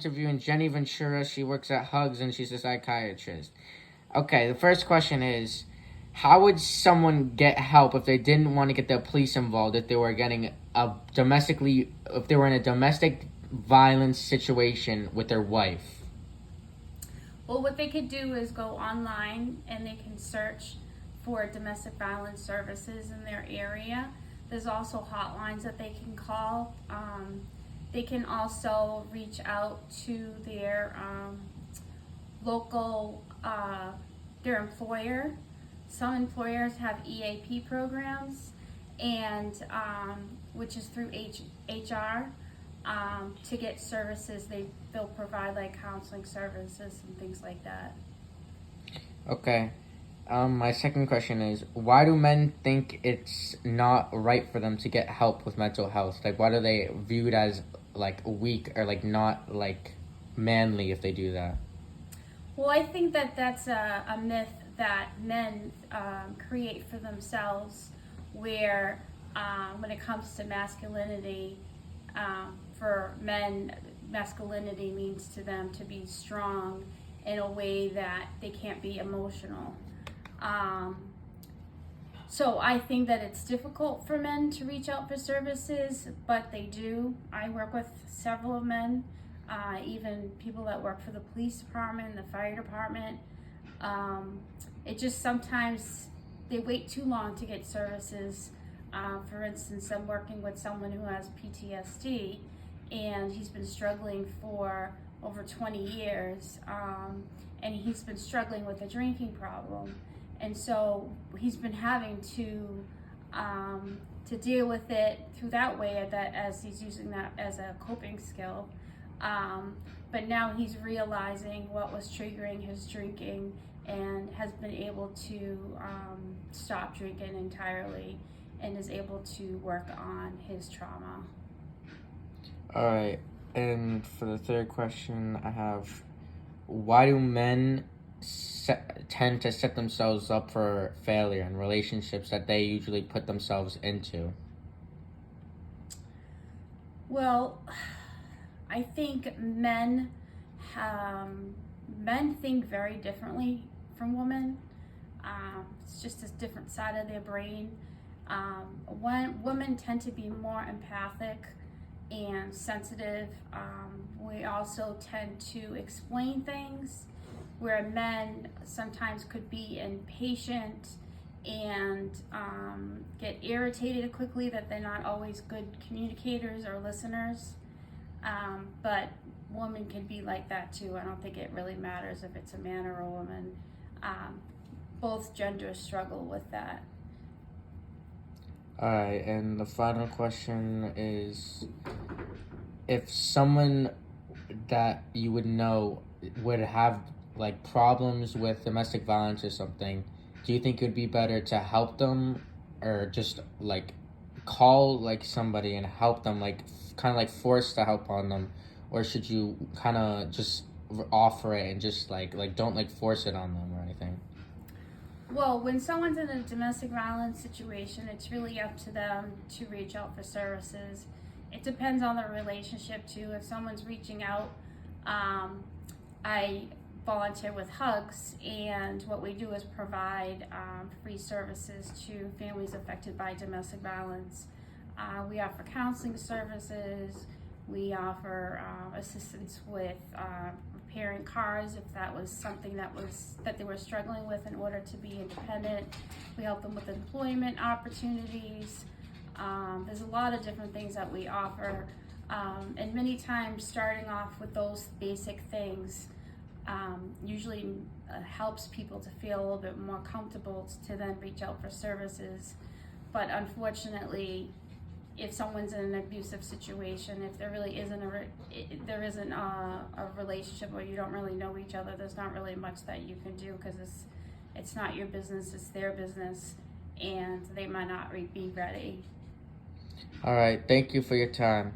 Interviewing Jenny Ventura. She works at Hugs and she's a psychiatrist. Okay, the first question is, how would someone get help if they didn't want to get the police involved, if they were getting if they were in a domestic violence situation with their wife? Well, what they could do is go online and they can search for domestic violence services in their area. There's also hotlines that they can call. They can also reach out to their local, their employer. Some employers have EAP programs, and which is through HR. To get services, they'll provide like counseling services and things like that. Okay. My second question is, why do men think it's not right for them to get help with mental health? Like, why do they view it as like weak or like not like manly if they do that? Well, I think that that's a myth that men create for themselves, where when it comes to masculinity, for men, masculinity means to them to be strong in a way that they can't be emotional. Um, so I think that it's difficult for men to reach out for services, but they do. I work with several men, even people that work for the police department, the fire department. It just sometimes they wait too long to get services. For instance, I'm working with someone who has PTSD, and he's been struggling for over 20 years, and he's been struggling with a drinking problem. And so he's been having to deal with it through that way, that as he's using that as a coping skill. But now he's realizing what was triggering his drinking and has been able to stop drinking entirely and is able to work on his trauma. All right. And for the third question, I have, why do men tend to set themselves up for failure in relationships that they usually put themselves into? Well, I think men think very differently from women. It's just a different side of their brain. When women tend to be more empathic and sensitive, we also tend to explain things, where men sometimes could be impatient and get irritated quickly, that they're not always good communicators or listeners. But women can be like that too. I don't think it really matters if it's a man or a woman. Both genders struggle with that. All right, and the final question is, if someone that you would know would have like problems with domestic violence or something, do you think it would be better to help them, or just like call like somebody and help them, like kind of like force the help on them, or should you kind of just offer it and just like don't like force it on them or anything? Well, when someone's in a domestic violence situation, it's really up to them to reach out for services. It depends on the relationship too. If someone's reaching out, I volunteer with Hugs, and what we do is provide free services to families affected by domestic violence. We offer counseling services. We offer assistance with repairing cars if that was something that they were struggling with in order to be independent. We help them with employment opportunities. There's a lot of different things that we offer, and many times starting off with those basic things usually helps people to feel a little bit more comfortable to then reach out for services. But unfortunately, if someone's in an abusive situation, if there really isn't a relationship where you don't really know each other, there's not really much that you can do, because it's not your business, it's their business, and they might not be ready. All right, thank you for your time.